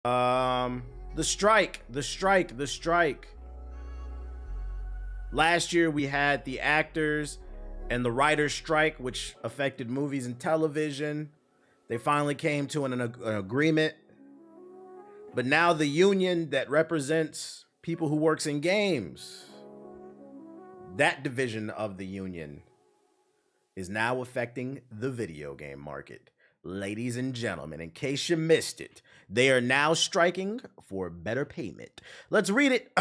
The strike. Last year we had the actors and the writers strike, which affected movies and television. They finally came to an agreement. But now the union that represents people who works in games, that division of the union is now affecting the video game market. Ladies and gentlemen, in case you missed it, they are now striking for better payment. Let's read it.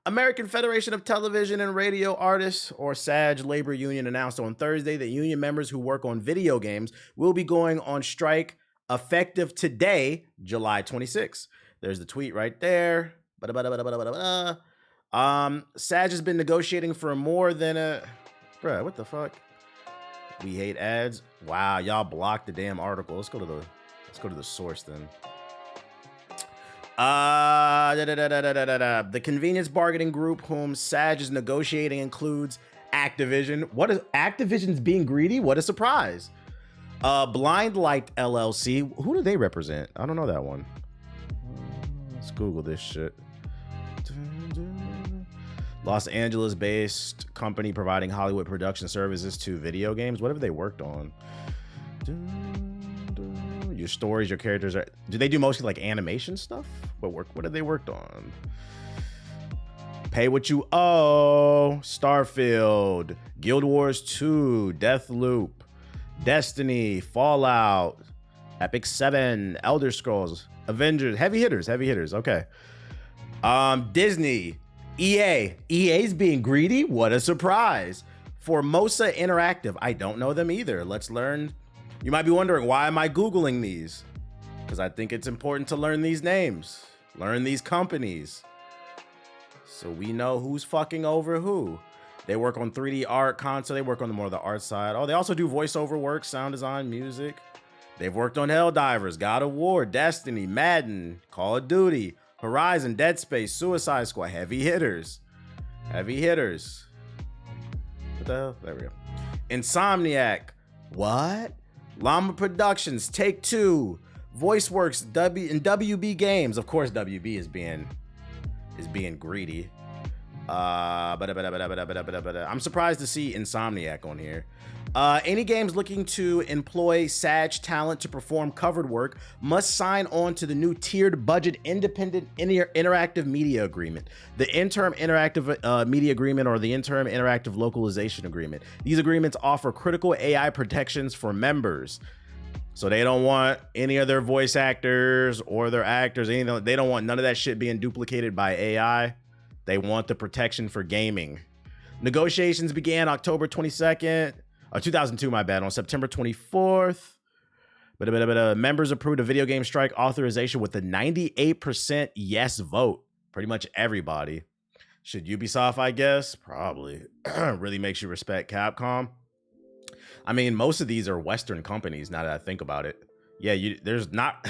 American Federation of Television and Radio Artists, or SAG labor union, announced on Thursday that union members who work on video games will be going on strike effective today, July 26th. There's the tweet right there. SAG has been negotiating for more than a... Bruh, what the fuck? We hate ads. Wow, y'all blocked the damn article. Let's go to the source then. The convenience bargaining group whom SAG is negotiating includes Activision. What is Activision's being greedy? What a surprise. Blind Light LLC. Who do they represent? I don't know that one. Let's Google this shit. Los Angeles-based company providing Hollywood production services to video games. What have they worked on? Your stories, your characters are... Do they do mostly like animation stuff? What have they worked on? Pay What You Owe, Starfield, Guild Wars 2, Deathloop, Destiny, Fallout, Epic 7, Elder Scrolls, Avengers, heavy hitters. Okay. Disney, EA's being greedy. What a surprise. Formosa Interactive. I don't know them either. Let's learn. You might be wondering, why am I Googling these? Because I think it's important to learn these names, learn these companies, so we know who's fucking over who. They work on 3D art, console. They work on more of the art side. Oh, they also do voiceover work, sound design, music. They've worked on Helldivers, God of War, Destiny, Madden, Call of Duty, Horizon, Dead Space, Suicide Squad. Heavy hitters. What the hell? There we go. Insomniac. What? Llama Productions, Take-Two, VoiceWorks, and WB Games. Of course, WB is being greedy. I'm surprised to see Insomniac on here. Any games looking to employ SAG talent to perform covered work must sign on to the new tiered budget independent interactive media agreement, the interim interactive media agreement, or the interim interactive localization agreement. These agreements offer critical AI protections for members. So they don't want any of their voice actors or their actors, anything. They don't want none of that shit being duplicated by AI. They want the protection for gaming. Negotiations began October 22nd, 2002, my bad, on September 24th. But members approved a video game strike authorization with a 98% yes vote. Pretty much everybody. Should Ubisoft, I guess? Probably. Really makes you respect Capcom. I mean, most of these are Western companies, now that I think about it. Yeah, there's not...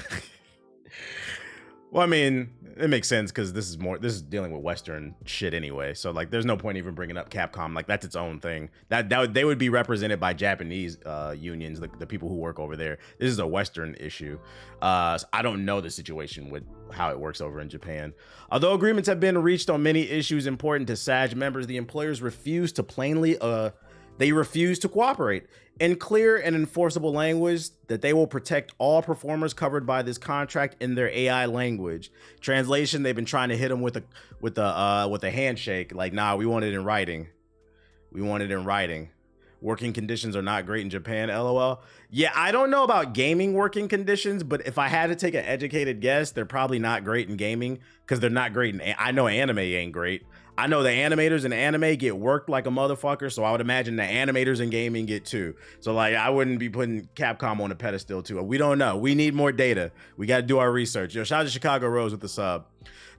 Well, I mean, it makes sense because this is dealing with Western shit anyway. So like, there's no point even bringing up Capcom. Like, that's its own thing. They would be represented by Japanese unions, the people who work over there. This is a Western issue. So I don't know the situation with how it works over in Japan. Although agreements have been reached on many issues important to SAG members, the employers refuse to cooperate in clear and enforceable language that they will protect all performers covered by this contract in their AI language. Translation: they've been trying to hit them with a handshake. Like, nah, we want it in writing. Working conditions are not great in Japan, LOL. Yeah, I don't know about gaming working conditions, but if I had to take an educated guess, they're probably not great in gaming because they're not great in... I know anime ain't great. I know the animators in anime get worked like a motherfucker, so I would imagine the animators in gaming get too. So like, I wouldn't be putting Capcom on a pedestal too. We don't know. We need more data. We got to do our research. Yo, shout out to Chicago Rose with the sub.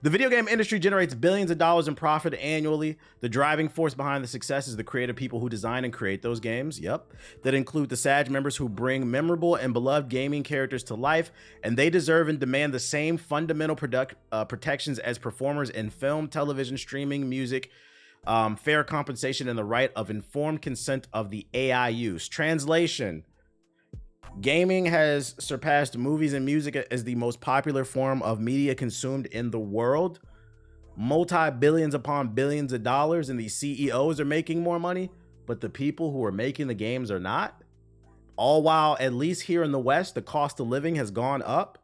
The video game industry generates billions of dollars in profit annually. The driving force behind the success is the creative people who design and create those games. Yep. That include the SAG members who bring memorable and beloved gaming characters to life, and they deserve and demand the same fundamental protections as performers in film, television, streaming, music, fair compensation, and the right of informed consent of the AI use. Translation: Gaming has surpassed movies and music as the most popular form of media consumed in the world. Multi-billions upon billions of dollars, and these CEOs are making more money, but the people who are making the games are not. All while, at least here in the West, the cost of living has gone up.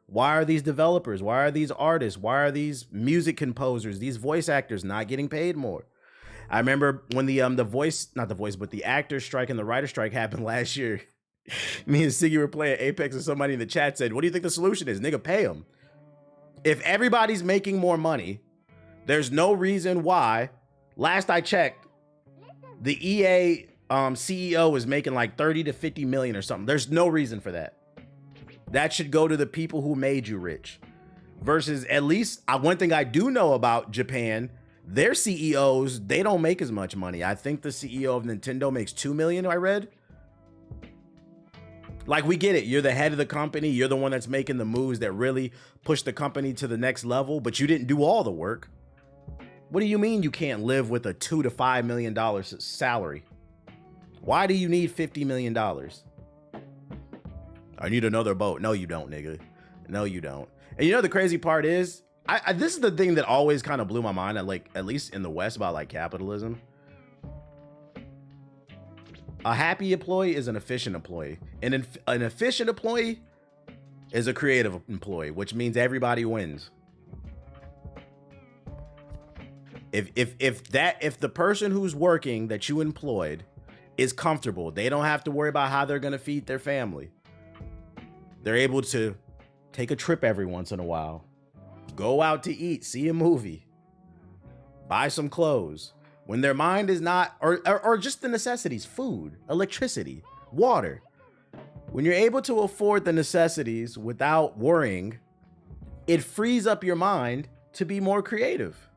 Why are these developers, why are these artists, why are these music composers, these voice actors not getting paid more? I remember when the actor strike and the writer strike happened last year. Me and Siggy were playing Apex and somebody in the chat said, what do you think the solution is? Nigga, pay them. If everybody's making more money, there's no reason why. Last I checked, the EA CEO is making like 30 to 50 million or something. There's no reason for that. That should go to the people who made you rich. Versus, at least, one thing I do know about Japan, their CEOs, they don't make as much money. I think the CEO of Nintendo makes 2 million, I read. Like, we get it. You're the head of the company. You're the one that's making the moves that really push the company to the next level, but you didn't do all the work. What do you mean you can't live with a $2 to $5 million salary? Why do you need $50 million? I need another boat. No, you don't, nigga. No, you don't. And you know, the crazy part is, this is the thing that always kind of blew my mind, at least in the West, about like capitalism. A happy employee is an efficient employee. And an efficient employee is a creative employee, which means everybody wins. If the person who's working that you employed is comfortable, they don't have to worry about how they're going to feed their family. They're able to take a trip every once in a while, go out to eat, see a movie, buy some clothes. When their mind is not, or just the necessities, food, electricity, water. When you're able to afford the necessities without worrying, it frees up your mind to be more creative.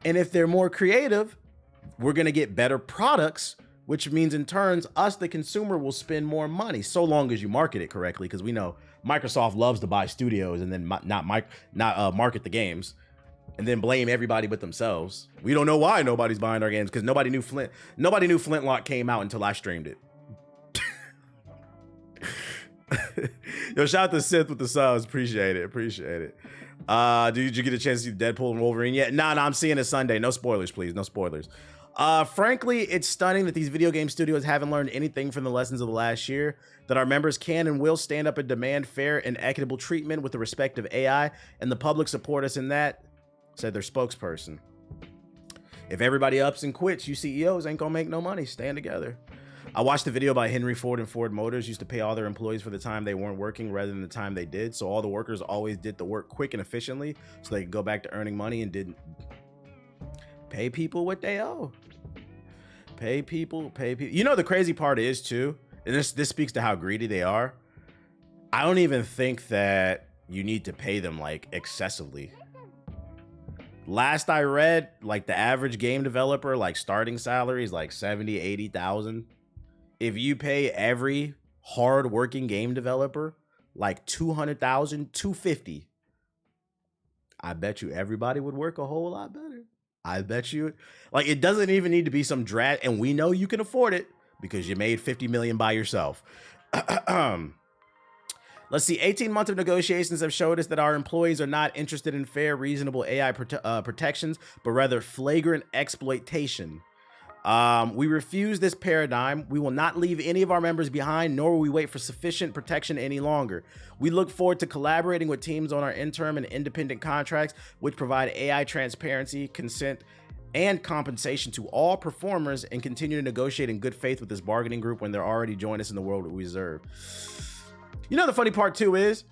And if they're more creative, we're going to get better products, which means in turn, us, the consumer, will spend more money, so long as you market it correctly. Because we know Microsoft loves to buy studios and then not market the games, and then blame everybody but themselves. We don't know why nobody's buying our games, because nobody knew Flintlock came out until I streamed it. Yo, shout out to Sith with the subs. Appreciate it. Did you get a chance to see Deadpool and Wolverine yet? No, I'm seeing it Sunday. No spoilers, please. No spoilers. Frankly, it's stunning that these video game studios haven't learned anything from the lessons of the last year, that our members can and will stand up and demand fair and equitable treatment with the respect of AI, and the public support us in that, said their spokesperson. If everybody ups and quits, you CEOs ain't gonna make no money. Stand together. I watched the video by Henry Ford, and Ford Motors used to pay all their employees for the time they weren't working rather than the time they did. So all the workers always did the work quick and efficiently so they could go back to earning money and didn't pay people what they owe. Pay people. You know, the crazy part is too, and this speaks to how greedy they are. I don't even think that you need to pay them like excessively. Last I read, like the average game developer, like starting salary is like 70, 80,000. If you pay every hard working game developer like 200,000, 250, I bet you everybody would work a whole lot better. I bet you, like, it doesn't even need to be some drag, and we know you can afford it because you made 50 million by yourself. Let's see, 18 months of negotiations have showed us that our employees are not interested in fair, reasonable AI protections, but rather flagrant exploitation. We refuse this paradigm. We will not leave any of our members behind, nor will we wait for sufficient protection any longer. We look forward to collaborating with teams on our interim and independent contracts, which provide AI transparency, consent, and compensation to all performers, and continue to negotiate in good faith with this bargaining group when they're already joined us in the world that we deserve. You know, the funny part too is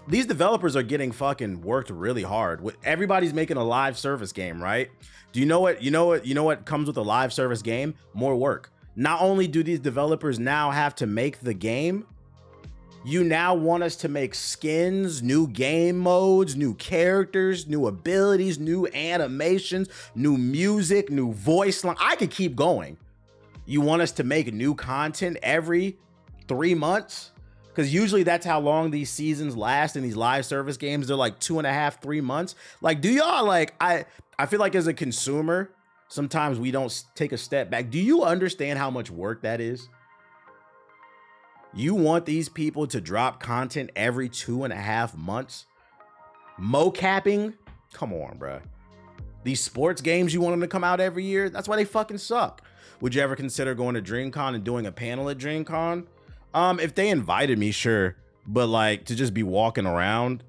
these developers are getting fucking worked really hard. Everybody's making a live service game, right? Do you know what comes with a live service game? More work. Not only do these developers now have to make the game, you now want us to make skins, new game modes, new characters, new abilities, new animations, new music, new voice line. I could keep going. You want us to make new content every 3 months? Because usually that's how long these seasons last in these live service games. They're like 2.5, 3 months. Like, do y'all like, I feel like as a consumer, sometimes we don't take a step back. Do you understand how much work that is? You want these people to drop content every 2.5 months? Mocapping? Come on, bro. These sports games you want them to come out every year? That's why they fucking suck. Would you ever consider going to DreamCon and doing a panel at DreamCon? If they invited me, sure. But like to just be walking around,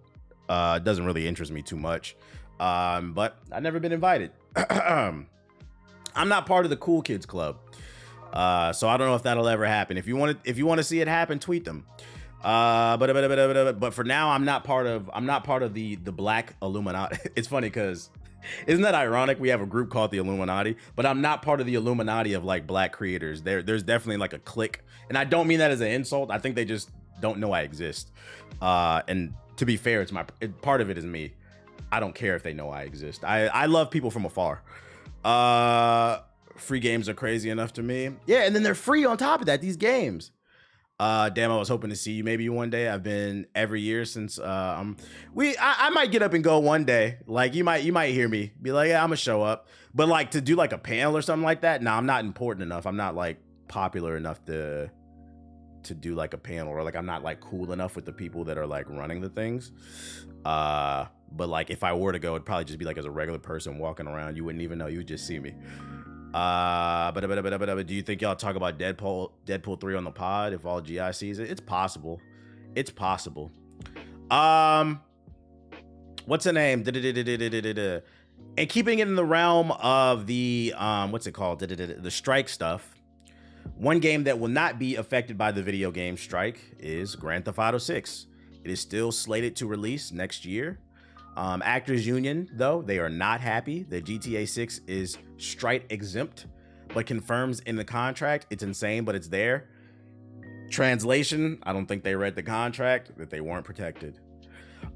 doesn't really interest me too much. But I've never been invited. I'm not part of the cool kids club. So I don't know if that'll ever happen. If you want to see it happen, tweet them. But for now, I'm not part of the Black Illuminati. It's funny because isn't that ironic? We have a group called the Illuminati, but I'm not part of the Illuminati of like black creators. There's definitely like a clique, and I don't mean that as an insult. I think they just don't know I exist. And to be fair, part of it is me. I don't care if they know I exist. I love people from afar. Free games are crazy enough to me. Yeah, and then they're free on top of that, these games. Damn, I was hoping to see you maybe one day. I've been every year since I might get up and go one day. Like you might hear me be like, yeah, I'm gonna show up. But like to do like a panel or something like that, no, I'm not important enough. I'm not like popular enough to do like a panel, or like I'm not like cool enough with the people that are like running the things. But like if I were to go, it'd probably just be like as a regular person walking around. You wouldn't even know, you would just see me. But do you think y'all talk about Deadpool 3 on the pod if all GI sees it? It's possible. It's possible. What's the name? And keeping it in the realm of the what's it called? The strike stuff. One game that will not be affected by the video game strike is Grand Theft Auto 6. It is still slated to release next year. Actors Union, though, they are not happy that GTA 6 is strike exempt, but confirms in the contract. It's insane, but it's there. Translation, I don't think they read the contract, that they weren't protected.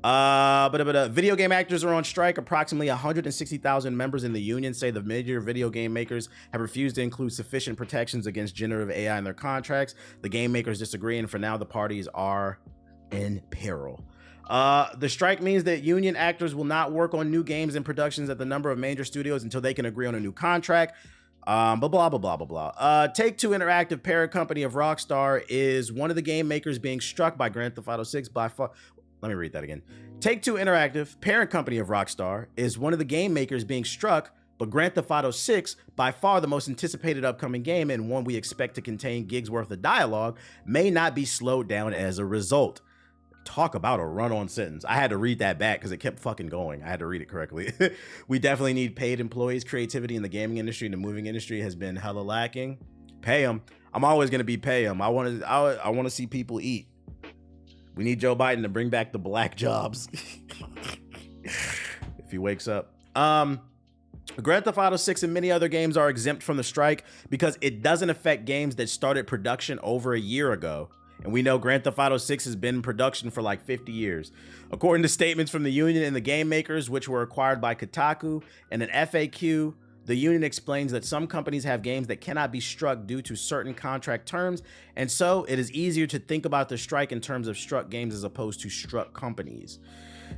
But video game actors are on strike. Approximately 160,000 members in the union say the major video game makers have refused to include sufficient protections against generative AI in their contracts. The game makers disagree, and for now, the parties are in peril. The strike means that union actors will not work on new games and productions at the number of major studios until they can agree on a new contract. Blah, blah, blah, blah, blah. Take-Two Interactive, parent company of Rockstar, is one of the game makers being struck by Grand Theft Auto 6 by far. Let me read that again. Take-Two Interactive, parent company of Rockstar, is one of the game makers being struck, but Grand Theft Auto 6, by far the most anticipated upcoming game and one we expect to contain gigs worth of dialogue, may not be slowed down as a result. Talk about a run-on sentence. I had to read that back because it kept fucking going. I had to read it correctly. We definitely need paid employees. Creativity in the gaming industry and the moving industry has been hella lacking. Pay them. I'm always gonna be pay them. I want to see people eat. We need Joe Biden to bring back the black jobs. If he wakes up. Grand Theft Auto 6 and many other games are exempt from the strike because it doesn't affect games that started production over a year ago. And we know Grand Theft Auto 6 has been in production for like 50 years. According to statements from the union and the game makers, which were acquired by Kotaku, and an FAQ, the union explains that some companies have games that cannot be struck due to certain contract terms, and so it is easier to think about the strike in terms of struck games as opposed to struck companies.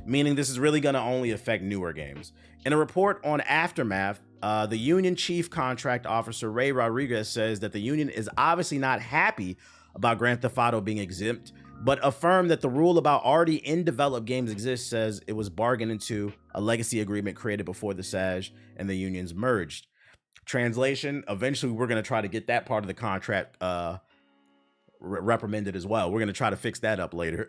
Meaning this is really going to only affect newer games. In a report on Aftermath, the union chief contract officer Ray Rodriguez says that the union is obviously not happy about Grand Theft Auto being exempt, but affirmed that the rule about already in developed games exists, says it was bargained into a legacy agreement created before the SAG and the unions merged. Translation, eventually we're going to try to get that part of the contract reprimanded as well. We're going to try to fix that up later.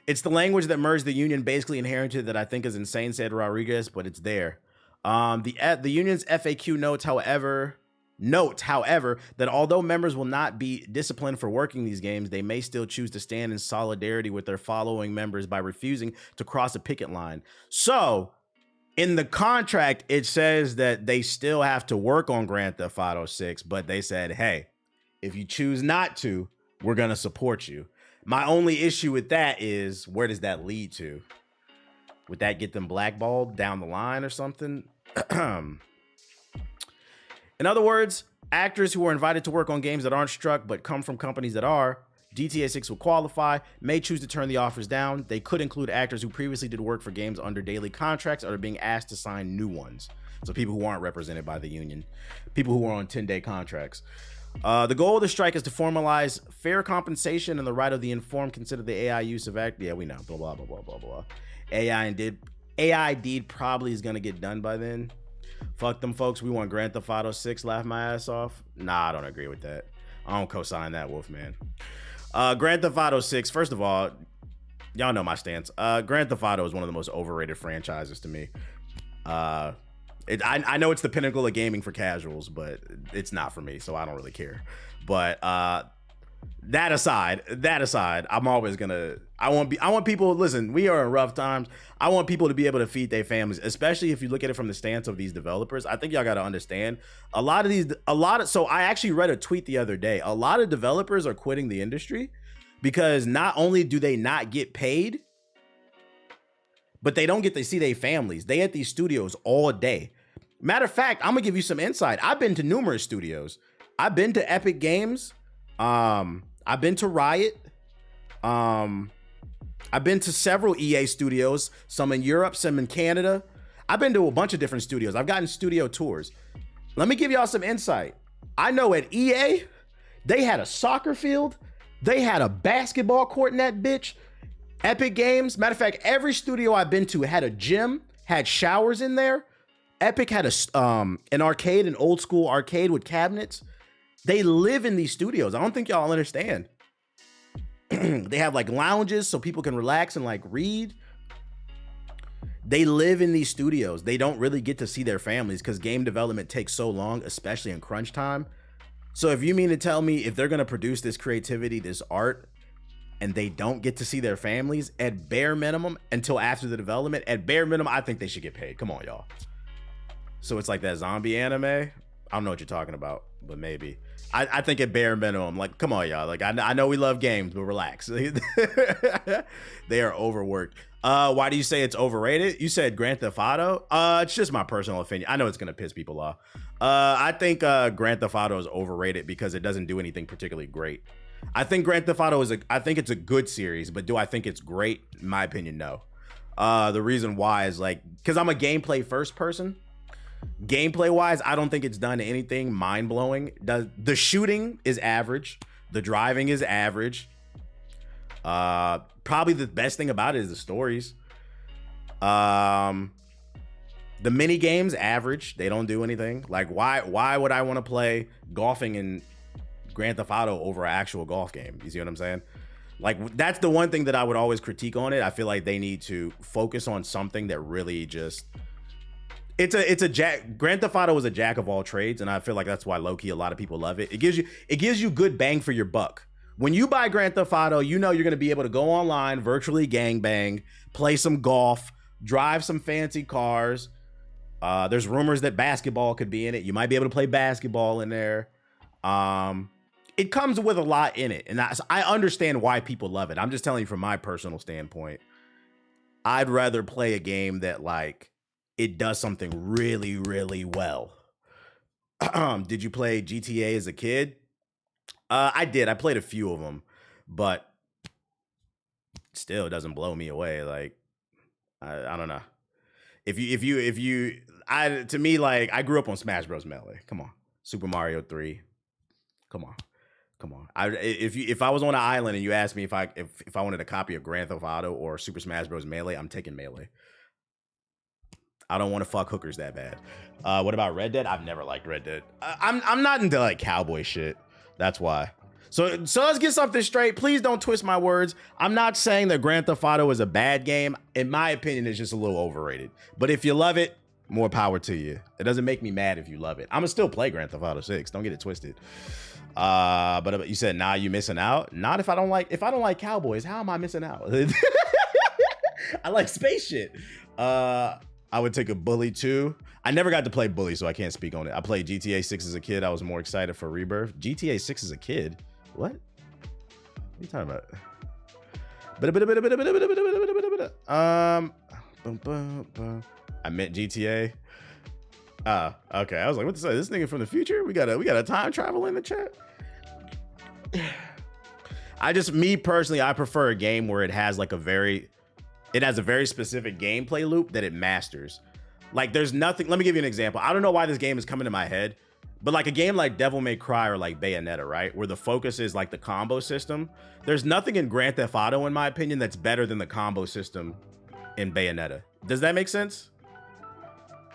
It's the language that merged the union basically inherited that I think is insane, said Rodriguez, but it's there. The union's FAQ notes, however, that although members will not be disciplined for working these games, they may still choose to stand in solidarity with their following members by refusing to cross a picket line. So in the contract, it says that they still have to work on Grand Theft Auto 6, but they said, hey, if you choose not to, we're going to support you. My only issue with that is, where does that lead to? Would that get them blackballed down the line or something? In other words, actors who are invited to work on games that aren't struck but come from companies that are, GTA 6 will qualify, may choose to turn the offers down. They could include actors who previously did work for games under daily contracts or are being asked to sign new ones. So people who aren't represented by the union, people who are on 10-day contracts. The goal of the strike is to formalize fair compensation and the right of the informed consider the AI use of act. Yeah, we know. Blah, blah, blah, blah, blah, blah. AI deed probably is going to get done by then. Fuck them folks. We want Grand Theft Auto 6. Laugh my ass off. Nah, I don't agree with that. I don't co-sign that, Wolfman. Grand Theft Auto 6. First of all, y'all know my stance. Grand Theft Auto is one of the most overrated franchises to me. I know it's the pinnacle of gaming for casuals, but it's not for me, so I don't really care. But that aside, I'm always gonna. I want people. Listen, we are in rough times. I want people to be able to feed their families, especially if you look at it from the stance of these developers. I think y'all got to understand So I actually read a tweet the other day. A lot of developers are quitting the industry because not only do they not get paid, but they don't get to see their families. They at these studios all day. Matter of fact, I'm gonna give you some insight. I've been to numerous studios. I've been to Epic Games. I've been to Riot. I've been to several EA studios, some in Europe, some in Canada. I've been to a bunch of different studios. I've gotten studio tours. Let me give y'all some insight. I know at EA, they had a soccer field. They had a basketball court in that bitch. Epic Games, matter of fact, every studio I've been to had a gym, had showers in there. Epic had an arcade, an old school arcade with cabinets. They live in these studios. I don't think y'all understand. They have like lounges so people can relax and like read. They live in these studios. They don't really get to see their families because game development takes so long, especially in crunch time. So if you mean to tell me if they're going to produce this creativity, this art, and they don't get to see their families at bare minimum until after the development, at bare minimum, I think they should get paid. Come on, y'all. So it's like that zombie anime. I don't know what you're talking about, but maybe. I think at bare minimum, like, come on, y'all. Like, I know we love games, but relax. They are overworked. Why do you say it's overrated? You said Grand Theft Auto. It's just my personal opinion. I know it's gonna piss people off. I think Grand Theft Auto is overrated because it doesn't do anything particularly great. I think Grand Theft Auto I think it's a good series, but do I think it's great? In my opinion, no. The reason why is like, because I'm a gameplay first person. Gameplay wise, I don't think it's done anything mind blowing. The shooting is average. The driving is average. Probably the best thing about it is the stories. The mini games average. They don't do anything. Like why would I want to play golfing in Grand Theft Auto over an actual golf game? You see what I'm saying? Like that's the one thing that I would always critique on it. I feel like they need to focus on something that really just Grand Theft Auto is a jack of all trades, and I feel like that's why low-key a lot of people love it. It gives you good bang for your buck. When you buy Grand Theft Auto, you know you're gonna be able to go online, virtually gangbang, play some golf, drive some fancy cars. There's rumors that basketball could be in it. You might be able to play basketball in there. It comes with a lot in it, and I understand why people love it. I'm just telling you from my personal standpoint. I'd rather play a game that like it does something really, really well. Did you play GTA as a kid? I did. I played a few of them, but still, it doesn't blow me away. Like, I don't know. To me, like, I grew up on Smash Bros. Melee. Come on, Super Mario 3. Come on. If I was on an island and you asked me if I wanted a copy of Grand Theft Auto or Super Smash Bros. Melee, I'm taking Melee. I don't want to fuck hookers that bad. What about Red Dead? I've never liked Red Dead. I'm not into like cowboy shit. That's why. So let's get something straight. Please don't twist my words. I'm not saying that Grand Theft Auto is a bad game. In my opinion, it's just a little overrated. But if you love it, more power to you. It doesn't make me mad if you love it. I'm gonna still play Grand Theft Auto 6. Don't get it twisted. But you said, nah, you missing out? Not if I don't like cowboys. How am I missing out? I like space shit. I would take a Bully too. I never got to play Bully, so I can't speak on it. I played GTA 6 as a kid. I was more excited for Rebirth. GTA 6 as a kid? What? What are you talking about? I meant GTA. Okay. I was like, what to say? This nigga from the future? We got a time travel in the chat. Me personally, I prefer a game where it has like a very specific gameplay loop that it masters. Like there's nothing, let me give you an example. I don't know why this game is coming to my head, but like a game like Devil May Cry or like Bayonetta, right? Where the focus is like the combo system. There's nothing in Grand Theft Auto, in my opinion, that's better than the combo system in Bayonetta. Does that make sense?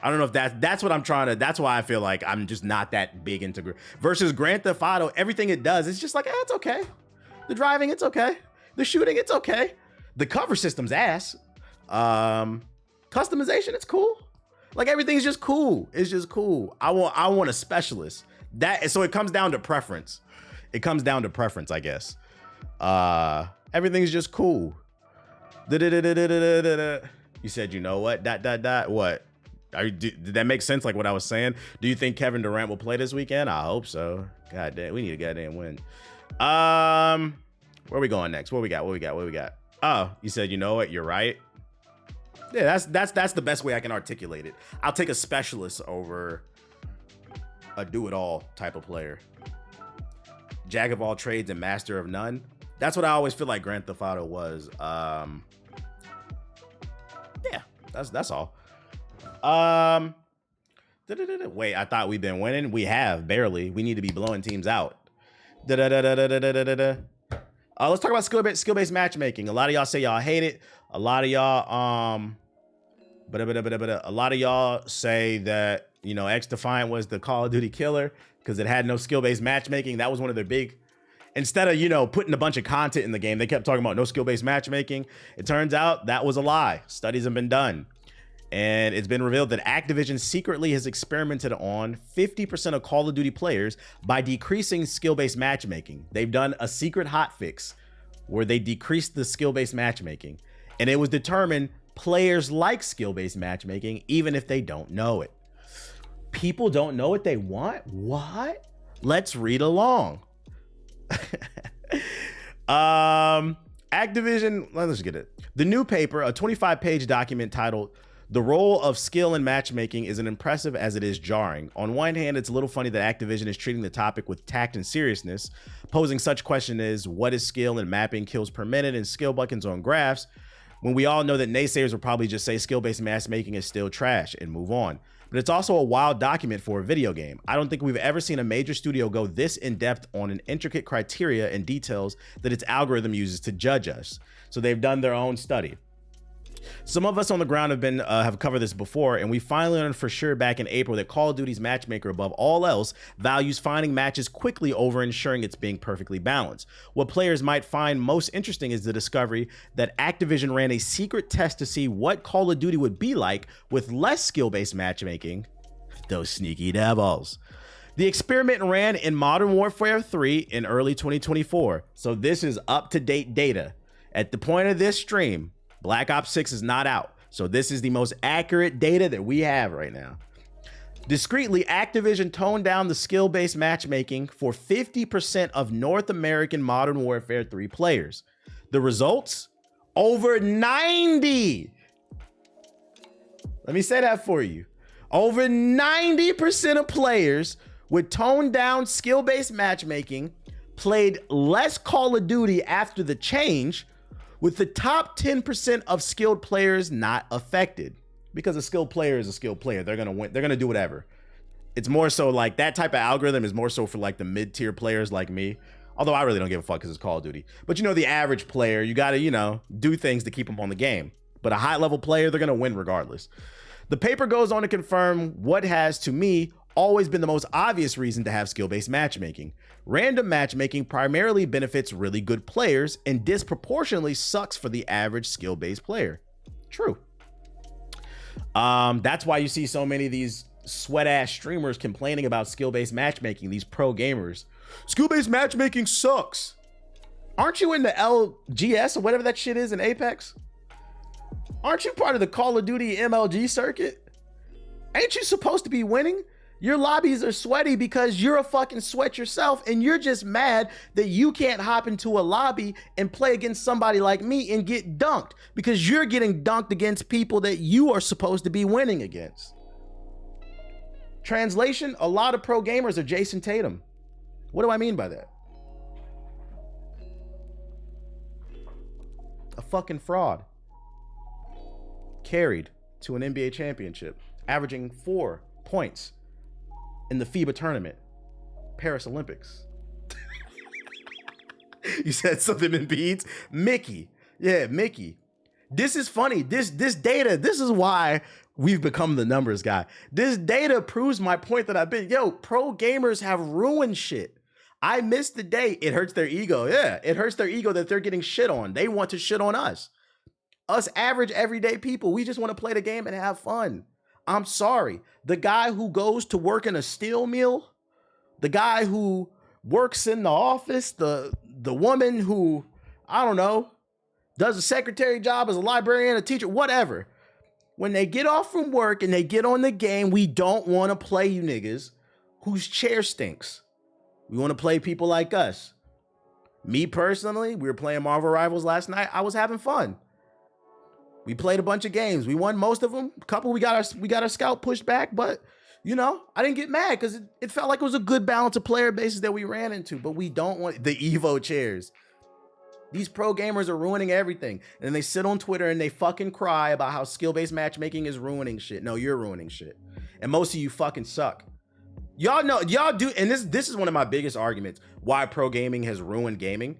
I don't know if that's what I'm trying to, that's why I feel like I'm just not that big into versus Grand Theft Auto. Everything it does, it's just like, it's okay. The driving, it's okay. The shooting, it's okay. The cover system's ass. Customization, it's cool. Like everything's just cool. It's just cool. I want a specialist. So it comes down to preference. It comes down to preference, I guess. Everything's just cool. You said, you know what? What? Did that make sense? Like what I was saying? Do you think Kevin Durant will play this weekend? I hope so. God damn, we need a goddamn win. Where are we going next? What we got? Oh, you said, you know what? You're right. Yeah, that's the best way I can articulate it. I'll take a specialist over a do-it-all type of player. Jack of all trades and master of none. That's what I always feel like Grand Theft Auto was. Yeah, that's all. Wait, I thought we've been winning. We have, barely. We need to be blowing teams out. Let's talk about skill-based matchmaking. A lot of y'all say y'all hate it. A lot of y'all a lot of y'all say that, you know, XDefiant was the Call of Duty killer because it had no skill-based matchmaking. That was one of their big, instead of, you know, putting a bunch of content in the game, they kept talking about no skill-based matchmaking. It turns out that was a lie. Studies have been done. And it's been revealed that Activision secretly has experimented on 50% of Call of Duty players by decreasing skill-based matchmaking. They've done a secret hotfix where they decreased the skill-based matchmaking. And it was determined players like skill-based matchmaking, even if they don't know it. People don't know what they want? What? Let's read along. Activision, let's get it. The new paper, a 25-page document titled "The Role of Skill in Matchmaking" is as impressive as it is jarring. On one hand, it's a little funny that Activision is treating the topic with tact and seriousness, posing such question as what is skill in mapping kills per minute and skill buttons on graphs, when we all know that naysayers will probably just say skill-based matchmaking is still trash and move on. But it's also a wild document for a video game. I don't think we've ever seen a major studio go this in-depth on an intricate criteria and details that its algorithm uses to judge us. So they've done their own study. Some of us on the ground have covered this before, and we finally learned for sure back in April that Call of Duty's matchmaker, above all else, values finding matches quickly over ensuring it's being perfectly balanced. What players might find most interesting is the discovery that Activision ran a secret test to see what Call of Duty would be like with less skill-based matchmaking. Those sneaky devils. The experiment ran in Modern Warfare 3 in early 2024, so this is up-to-date data. At the point of this stream, Black Ops 6 is not out, so this is the most accurate data that we have right now. Discreetly, Activision toned down the skill-based matchmaking for 50% of North American Modern Warfare 3 players. The results? Over 90! Let me say that for you. Over 90% of players with toned down skill-based matchmaking played less Call of Duty after the change, with the top 10% of skilled players not affected. Because a skilled player is a skilled player. They're gonna win. They're gonna do whatever. It's more so like that type of algorithm is more so for like the mid-tier players like me. Although I really don't give a fuck because it's Call of Duty. But you know, the average player, you gotta, you know, do things to keep them on the game. But a high-level player, they're gonna win regardless. The paper goes on to confirm what has, to me, always been the most obvious reason to have skill-based matchmaking. Random matchmaking primarily benefits really good players and disproportionately sucks for the average skill-based player. True. That's why you see so many of these sweat-ass streamers complaining about skill-based matchmaking, these pro gamers. Skill-based matchmaking sucks. Aren't you in the LGS or whatever that shit is in Apex? Aren't you part of the Call of Duty MLG circuit? Ain't you supposed to be winning? Your lobbies are sweaty because you're a fucking sweat yourself, and you're just mad that you can't hop into a lobby and play against somebody like me and get dunked because you're getting dunked against people that you are supposed to be winning against. Translation, a lot of pro gamers are Jason Tatum. What do I mean by that? fucking fraud. Carried to an NBA championship, averaging 4 points in the FIBA tournament, Paris Olympics. You said something in beads? Mickey. Yeah, Mickey. This is funny. This data, this is why we've become the numbers guy. This data proves my point that I've been, pro gamers have ruined shit. I missed the day. It hurts their ego. Yeah, it hurts their ego that they're getting shit on. They want to shit on us. Us average everyday people, we just want to play the game and have fun. I'm sorry. The guy who goes to work in a steel mill, the guy who works in the office, the woman who, I don't know, does a secretary job as a librarian, a teacher, whatever. When they get off from work and they get on the game, we don't want to play you niggas whose chair stinks. We want to play people like us. Me personally, we were playing Marvel Rivals last night. I was having fun. We played a bunch of games. We won most of them. A couple we got our scout pushed back, but I didn't get mad because it felt like it was a good balance of player bases that we ran into. But we don't want the Evo chairs. These pro gamers are ruining everything. And they sit on Twitter and they fucking cry about how skill-based matchmaking is ruining shit. No, you're ruining shit. And most of you fucking suck. Y'all know, y'all do, and this is one of my biggest arguments why pro gaming has ruined gaming.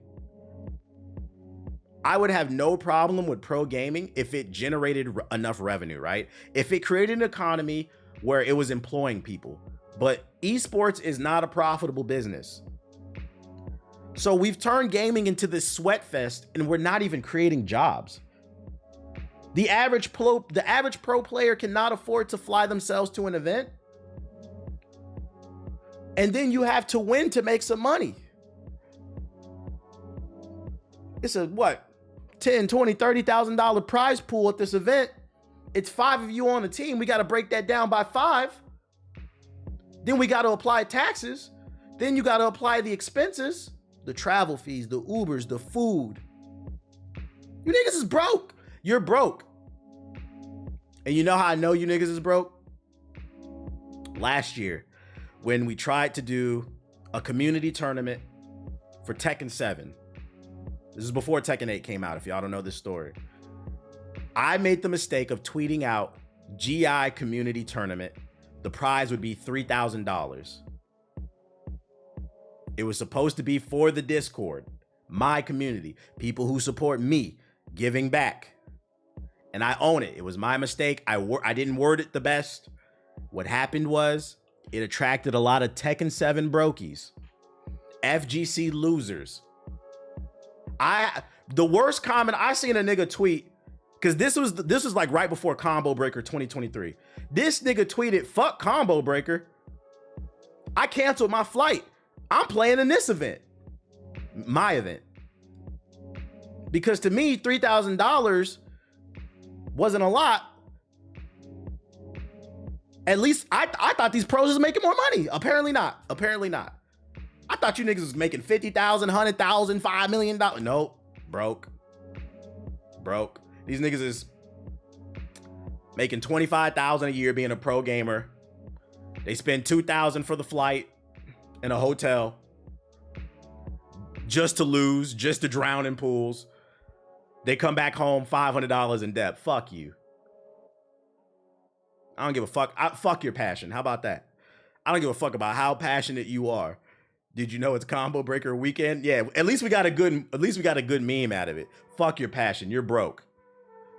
I would have no problem with pro gaming if it generated enough revenue, right? If it created an economy where it was employing people. But esports is not a profitable business. So we've turned gaming into this sweat fest and we're not even creating jobs. The average pro player cannot afford to fly themselves to an event. And then you have to win to make some money. It's a what? $10, $20, $30,000 prize pool at this event. It's 5 of you on the team. We got to break that down by 5. Then we got to apply taxes. Then you got to apply the expenses, the travel fees, the Ubers, the food. You niggas is broke. You're broke. And you know how I know you niggas is broke? Last year, when we tried to do a community tournament for Tekken 7. This is before Tekken 8 came out, if y'all don't know this story. I made the mistake of tweeting out GI community tournament. The prize would be $3,000. It was supposed to be for the Discord, my community, people who support me, giving back. And I own it. It was my mistake. I didn't word it the best. What happened was it attracted a lot of Tekken 7 brokies, FGC losers. The worst comment I seen a nigga tweet, because this was like right before Combo Breaker 2023. This nigga tweeted, "Fuck Combo Breaker. I canceled my flight. I'm playing in this event, my event." Because to me, $3,000 wasn't a lot. At least I thought these pros was making more money. Apparently not. Apparently not. I thought you niggas was making $50,000, $100,000, $5 million. Nope. Broke. These niggas is making $25,000 a year being a pro gamer. They spend $2,000 for the flight in a hotel just to lose, just to drown in pools. They come back home $500 in debt. Fuck you. I don't give a fuck. Fuck your passion. How about that? I don't give a fuck about how passionate you are. Did you know it's Combo Breaker weekend? Yeah, at least we got a good meme out of it. Fuck your passion. You're broke.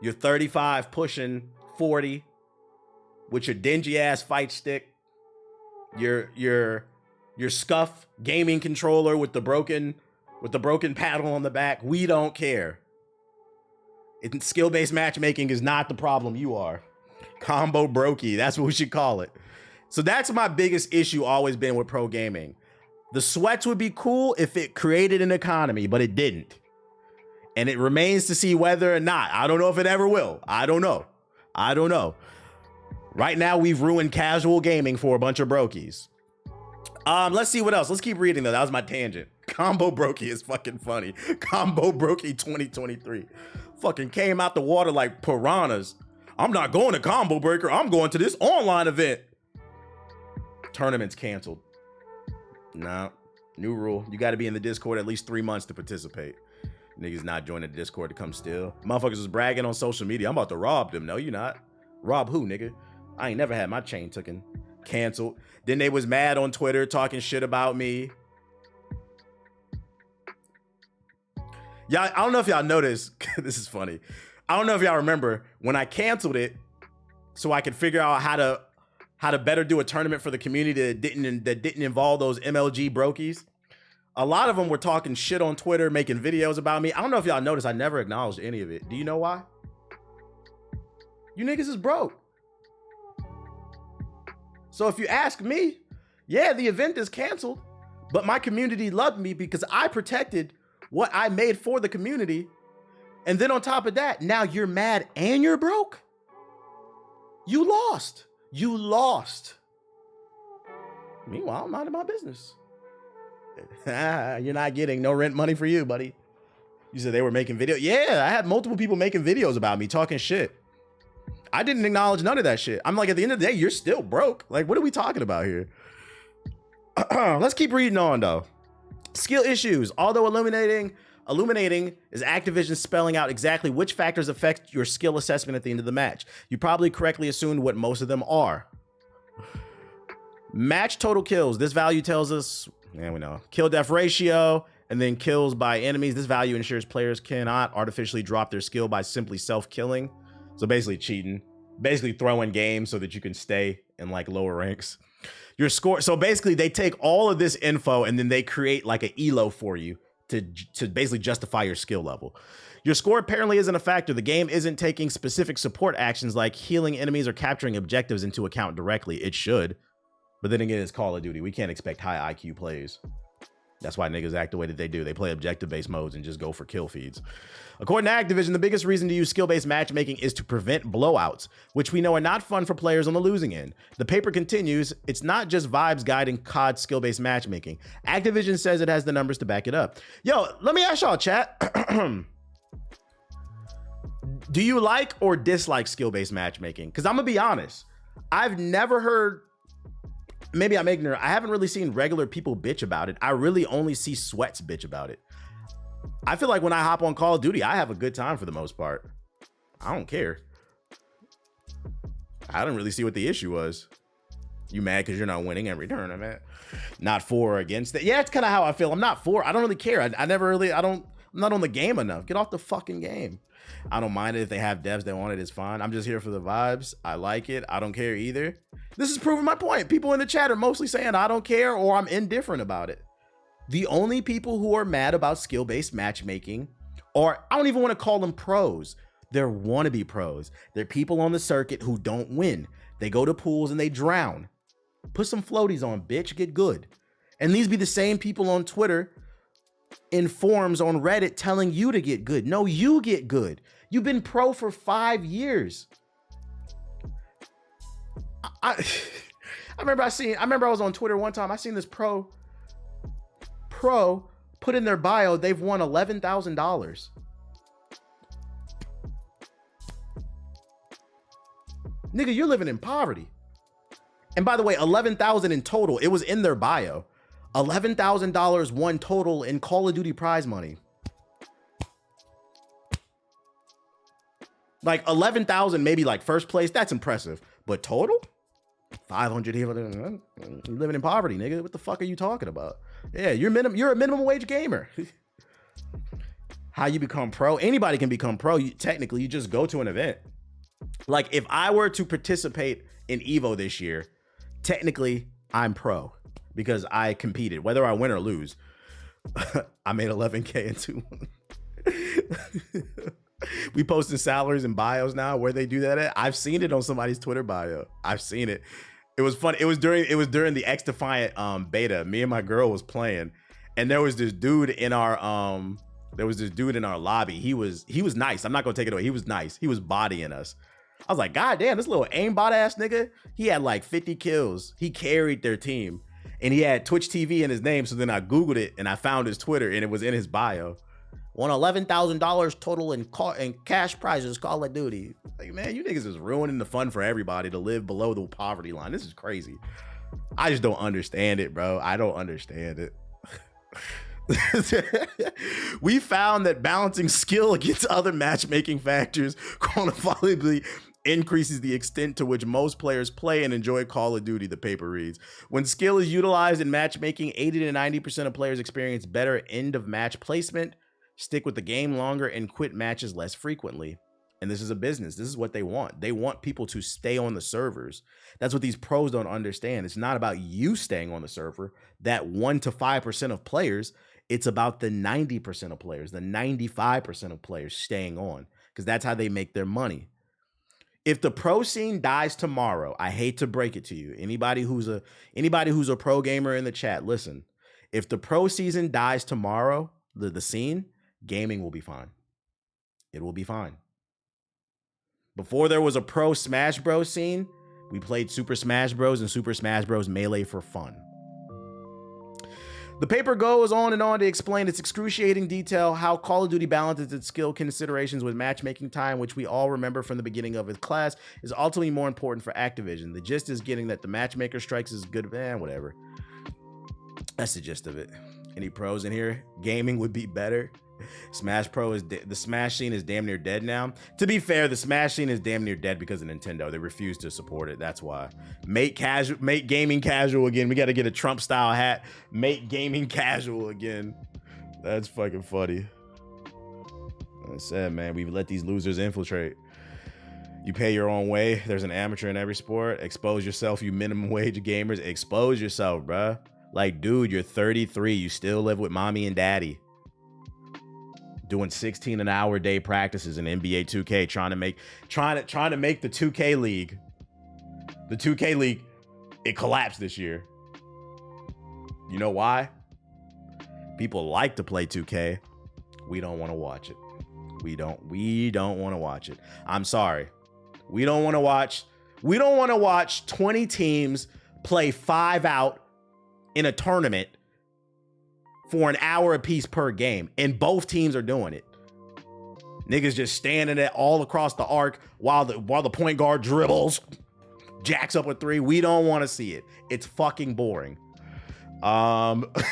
You're 35 pushing 40 with your dingy ass fight stick. Your scuff gaming controller with the broken paddle on the back. We don't care. Skill-based matchmaking is not the problem. You are. Combo brokey. That's what we should call it. So that's my biggest issue always been with pro gaming. The sweats would be cool if it created an economy, but it didn't. And it remains to see whether or not. I don't know if it ever will. I don't know. Right now, we've ruined casual gaming for a bunch of brokies. Let's see what else. Let's keep reading though. That was my tangent. Combo brokey is fucking funny. Combo brokey 2023. Fucking came out the water like piranhas. I'm not going to Combo Breaker. I'm going to this online event. Tournament's canceled. No, new rule. You got to be in the Discord at least 3 months to participate. Niggas not joining the Discord to come steal. Motherfuckers was bragging on social media. I'm about to rob them. No, you not. Rob who, nigga? I ain't never had my chain taken. Canceled. Then they was mad on Twitter talking shit about me. Y'all, I don't know if y'all noticed. This is funny. I don't know if y'all remember when I canceled it so I could figure out how to better do a tournament for the community that didn't involve those MLG brokies. A lot of them were talking shit on Twitter, making videos about me. I don't know if y'all noticed, I never acknowledged any of it. Do you know why? You niggas is broke. So if you ask me, yeah, the event is canceled, but my community loved me because I protected what I made for the community. And then on top of that, now you're mad and you're broke? You lost. You lost. Meanwhile, I'm minding my business. You're not getting no rent money for you, buddy. You said they were making videos. Yeah, I had multiple people making videos about me talking shit. I didn't acknowledge none of that shit. I'm like, at the end of the day, you're still broke. Like, what are we talking about here? Let's keep reading on, though. Skill issues. Although illuminating is Activision spelling out exactly which factors affect your skill assessment at the end of the match. You probably correctly assumed what most of them are. Match total kills. This value tells us, yeah, we know, kill death ratio, and then kills by enemies. This value ensures players cannot artificially drop their skill by simply self-killing. So basically cheating, basically throwing games so that you can stay in like lower ranks. Your score. So basically they take all of this info and then they create like an elo for you to basically justify your skill level. Your score apparently isn't a factor. The game isn't taking specific support actions like healing enemies or capturing objectives into account directly. It should. But then again, it's Call of Duty. We can't expect high IQ plays. That's why niggas act the way that they do. They play objective-based modes and just go for kill feeds. According to Activision, the biggest reason to use skill-based matchmaking is to prevent blowouts, which we know are not fun for players on the losing end. The paper continues, it's not just vibes guiding COD skill-based matchmaking. Activision says it has the numbers to back it up. Yo, let me ask y'all, chat. Do you like or dislike skill-based matchmaking? Because I'm going to be honest. I've never heard... Maybe I'm ignorant. I haven't really seen regular people bitch about it. I really only see sweats bitch about it. I feel like when I hop on Call of Duty, I have a good time for the most part. I don't care. I don't really see what the issue was. You mad because you're not winning every tournament? Not for or against it. Yeah, it's kind of how I feel. I'm not for. I don't really care. I'm not on the game enough. Get off the fucking game. I don't mind it if they have devs that want it. It's fine. I'm just here for the vibes. I like it. I don't care either. This is proving my point. People in the chat are mostly saying I don't care or I'm indifferent about it. The only people who are mad about skill-based matchmaking, or I don't even want to call them pros. They're wannabe pros. They're people on the circuit who don't win. They go to pools and they drown. Put some floaties on, bitch. Get good. And these be the same people on Twitter in forums on Reddit telling you to get good. No, you get good. You've been pro for 5 years. I remember I was on Twitter one time. I seen this pro put in their bio they've won $11,000. Nigga, you're living in poverty. And by the way, 11,000 in total. It was in their bio. $11,000 won total in Call of Duty prize money. Like 11,000, maybe like first place. That's impressive. But total? 500 here. You're living in poverty, nigga. What the fuck are you talking about? Yeah, you're a minimum wage gamer. How you become pro? Anybody can become pro. Technically, you just go to an event. Like if I were to participate in Evo this year, technically I'm pro because I competed, whether I win or lose. I made 11K in 2 months. We posting salaries and bios now where they do that at. I've seen it on somebody's Twitter bio. I've seen it. It was fun. It was during the X Defiant beta. Me and my girl was playing, and there was this dude in our lobby. He was nice. I'm not gonna take it away. He was nice. He was bodying us. I was like, God damn, this little aimbot ass nigga. He had like 50 kills. He carried their team, and he had Twitch TV in his name. So then I Googled it and I found his Twitter, and it was in his bio. Won $11,000 total in cash prizes, Call of Duty. Like, man, you niggas is ruining the fun for everybody to live below the poverty line. This is crazy. I just don't understand it, bro. I don't understand it. We found that balancing skill against other matchmaking factors quantifiably increases the extent to which most players play and enjoy Call of Duty, the paper reads. When skill is utilized in matchmaking, 80 to 90% of players experience better end of match placement, stick with the game longer, and quit matches less frequently. And this is a business. This is what they want. They want people to stay on the servers. That's what these pros don't understand. It's not about you staying on the server, that 1 to 5% of players. It's about the 90% of players, the 95% of players staying on, because that's how they make their money. If the pro scene dies tomorrow, I hate to break it to you. Anybody who's a pro gamer in the chat, listen. If the pro season dies tomorrow, the scene, gaming will be fine. It will be fine. Before there was a pro Smash Bros scene, we played Super Smash Bros and Super Smash Bros Melee for fun. The paper goes on and on to explain its excruciating detail how Call of Duty balances its skill considerations with matchmaking time, which we all remember from the beginning of its class, is ultimately more important for Activision. The gist is getting that the matchmaker strikes is good, whatever. That's the gist of it. Any pros in here? Gaming would be better. Smash Pro is the Smash scene is damn near dead now. To be fair, the Smash scene is damn near dead because of Nintendo. They refuse to support it. That's why. Make gaming casual again. We got to get a Trump style hat. Make gaming casual again. That's fucking funny. I said, man, we've let these losers infiltrate. You pay your own way. There's an amateur in every sport. Expose yourself, you minimum wage gamers. Expose yourself, bruh. Like, dude, you're 33. You still live with mommy and daddy. Doing 16 an hour day practices in NBA 2K, trying to make the 2K league. The 2K league, it collapsed this year. You know why? People like to play 2K. We don't want to watch it. We don't want to watch it. I'm sorry. We don't want to watch 20 teams play 5 out in a tournament for an hour apiece per game, and both teams are doing it. Niggas just standing it all across the arc while the point guard dribbles, jacks up with 3. We don't want to see it. It's fucking boring. Hey,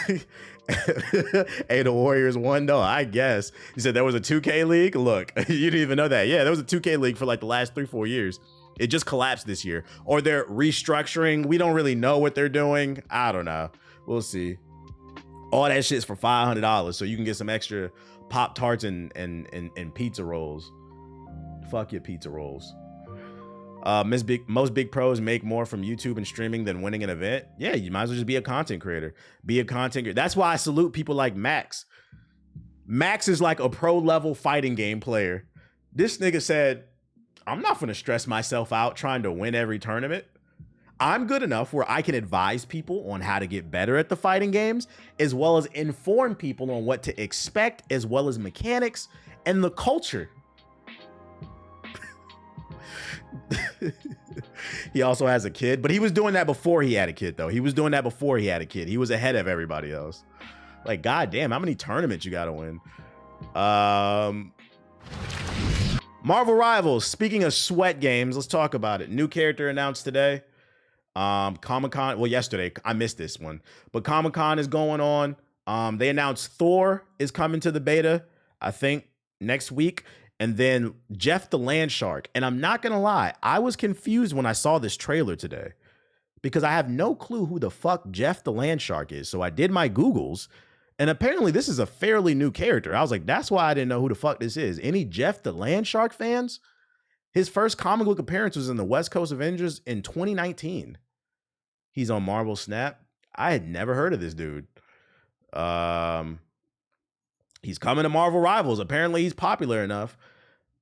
the Warriors won though, I guess. You said there was a 2K league? Look, you didn't even know that. Yeah, there was a 2K league for like the last 3-4 years. It just collapsed this year. Or they're restructuring. We don't really know what they're doing. I don't know. We'll see. All that shit's for $500, so you can get some extra Pop-Tarts and pizza rolls. Fuck your pizza rolls. Most big pros make more from YouTube and streaming than winning an event. Yeah, you might as well just be a content creator. Be a content creator. That's why I salute people like Max. Max is like a pro-level fighting game player. This nigga said, I'm not gonna stress myself out trying to win every tournament. I'm good enough where I can advise people on how to get better at the fighting games, as well as inform people on what to expect, as well as mechanics and the culture. He also has a kid, but he was doing that before he had a kid, though. He was doing that before he had a kid. He was ahead of everybody else. Like, goddamn, how many tournaments you gotta win? Marvel Rivals. Speaking of sweat games, let's talk about it. New character announced today. Comic-Con, well, yesterday. I missed this one, but Comic-Con is going on. They announced Thor is coming to the beta, I think, next week. And then Jeff the Land Shark. And I'm not going to lie, I was confused when I saw this trailer today because I have no clue who the fuck Jeff the Land Shark is. So I did my Googles, and apparently this is a fairly new character. I was like, that's why I didn't know who the fuck this is. Any Jeff the Land Shark fans? His first comic book appearance was in the West Coast Avengers in 2019. He's on Marvel Snap. I had never heard of this dude. He's coming to Marvel Rivals. Apparently he's popular enough.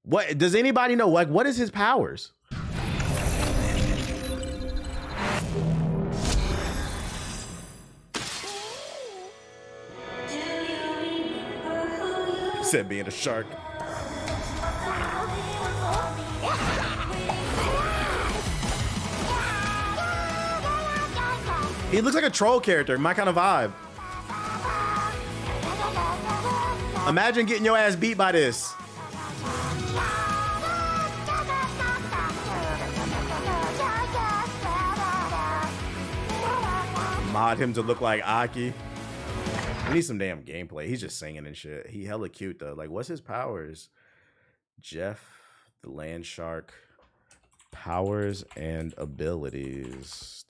What does anybody know? Like, what is his powers? He said being a shark. He looks like a troll character, my kind of vibe. Imagine getting your ass beat by this. Mod him to look like Aki. We need some damn gameplay. He's just singing and shit. He hella cute though. Like, what's his powers? Jeff the Land Shark. Powers and abilities.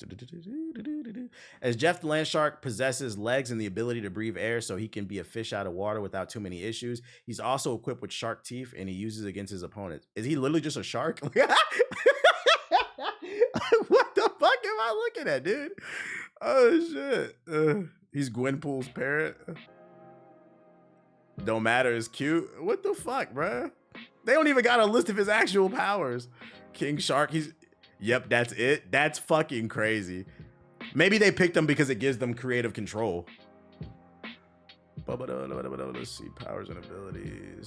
As Jeff the Land Shark possesses legs and the ability to breathe air so he can be a fish out of water without too many issues. He's also equipped with shark teeth and he uses it against his opponents. Is he literally just a shark? What the fuck am I looking at, dude? Oh shit. He's Gwenpool's parrot. Don't matter, is cute. What the fuck, bruh? They don't even got a list of his actual powers. King Shark, yep, that's it. That's fucking crazy. Maybe they picked him because it gives them creative control. Let's see, powers and abilities.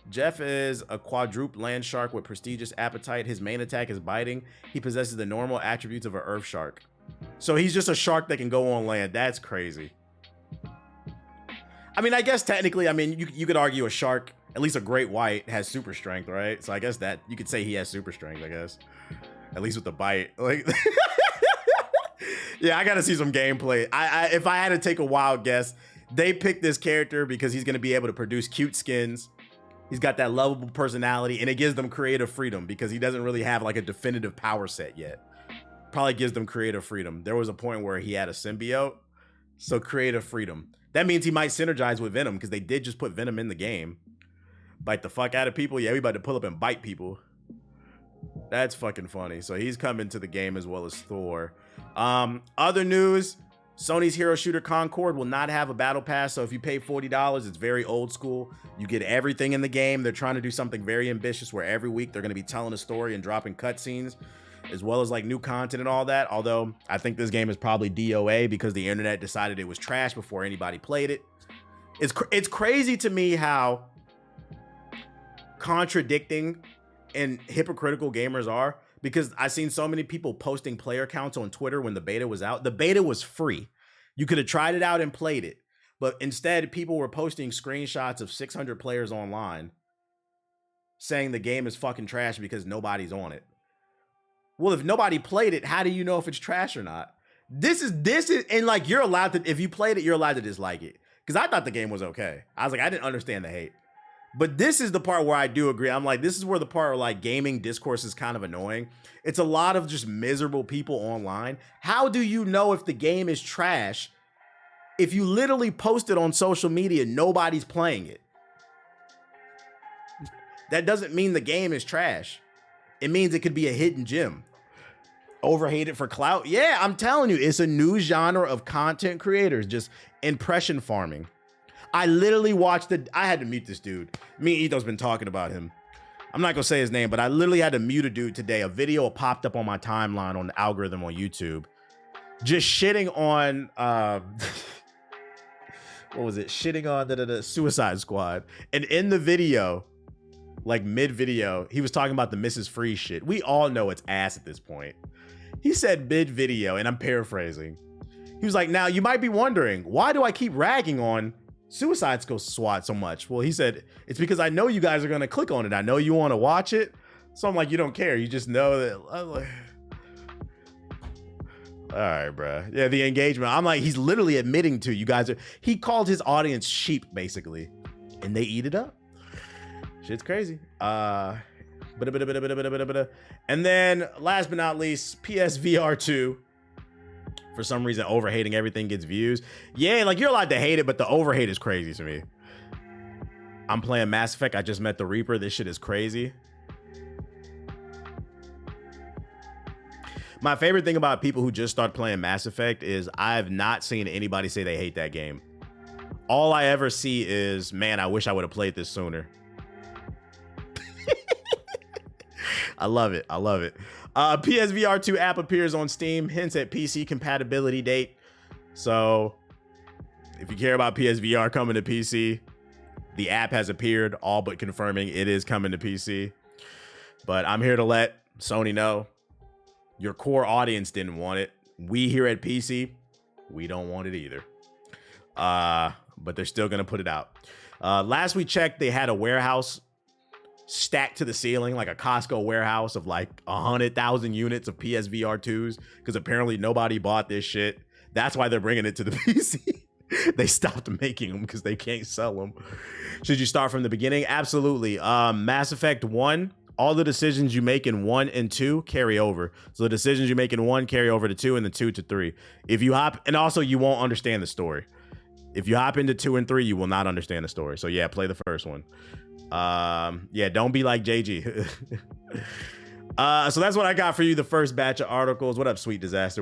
Jeff is a quadruped land shark with prestigious appetite. His main attack is biting. He possesses the normal attributes of an earth shark. So he's just a shark that can go on land. That's crazy. I mean, I guess technically, I mean, you could argue a shark, at least a great white, has super strength, right? So I guess that you could say he has super strength, I guess. At least with the bite. Like, yeah, I gotta see some gameplay. If I had to take a wild guess, they picked this character because he's gonna be able to produce cute skins. He's got that lovable personality, and it gives them creative freedom because he doesn't really have like a definitive power set yet. Probably gives them creative freedom. There was a point where he had a symbiote, so creative freedom. That means he might synergize with Venom because they did just put Venom in the game. Bite the fuck out of people. Yeah, we about to pull up and bite people. That's fucking funny. So he's coming to the game as well as Thor. Other news, Sony's Hero Shooter Concord will not have a battle pass. So if you pay $40, it's very old school. You get everything in the game. They're trying to do something very ambitious where every week they're going to be telling a story and dropping cutscenes, as well as like new content and all that. Although I think this game is probably DOA because the internet decided it was trash before anybody played it. It's crazy to me how contradicting and hypocritical gamers are, because I've seen so many people posting player counts on Twitter when the beta was out. The beta was free. You could have tried it out and played it, but instead people were posting screenshots of 600 players online saying the game is fucking trash because nobody's on it. Well, if nobody played it, how do you know if it's trash or not? This is, and like, you're allowed to, if you played it, you're allowed to dislike it. Because I thought the game was okay. I was like, I didn't understand the hate. But this is the part where I do agree. I'm like, this is where the part where like gaming discourse is kind of annoying. It's a lot of just miserable people online. How do you know if the game is trash if you literally post it on social media, nobody's playing it? That doesn't mean the game is trash. It means it could be a hidden gem. Overhated for clout? Yeah, I'm telling you, it's a new genre of content creators, just impression farming. I literally watched I had to mute this dude. Me and Etho's been talking about him. I'm not gonna say his name, but I literally had to mute a dude today. A video popped up on my timeline on the algorithm on YouTube. Just shitting on, what was it? Shitting on the Suicide Squad. And in the video, like mid-video, he was talking about the Mrs. Freeze shit. We all know it's ass at this point. He said mid-video, and I'm paraphrasing. He was like, now you might be wondering, why do I keep ragging on Suicide Squad so much? Well, he said, it's because I know you guys are going to click on it. I know you want to watch it. So I'm like, you don't care. You just know that. I'm like, all right, bro. Yeah, the engagement. I'm like, he's literally admitting to you guys. He called his audience sheep, basically. And they eat it up. Shit's crazy. And then last but not least, PSVR 2. For some reason, overhating everything gets views. Yeah, like, you're allowed to hate it, but the overhate is crazy to me. I'm playing Mass Effect. I just met the Reaper. This shit is crazy. My favorite thing about people who just start playing Mass Effect is I have not seen anybody say they hate that game. All I ever see is, man, I wish I would have played this sooner. I love it. I love it. PSVR 2 app appears on Steam, hints at PC compatibility date. So if you care about PSVR coming to PC, the app has appeared, all but confirming it is coming to PC. But I'm here to let Sony know your core audience didn't want it. We here at PC, we don't want it either. But they're still going to put it out. Last we checked, they had a warehouse stacked to the ceiling, like a Costco warehouse of like 100,000 units of PSVR 2s, because apparently nobody bought this shit. That's why they're bringing it to the PC. They stopped making them because they can't sell them. Should you start from the beginning? Absolutely. Mass Effect 1, all the decisions you make in 1 and 2 carry over. So the decisions you make in 1 carry over to 2 and the 2 to 3. If you hop, and also you won't understand the story. If you hop into 2 and 3, you will not understand the story. So yeah, play the first one. Yeah, don't be like JG. So that's what I got for you, the first batch of articles. What up, Sweet Disaster?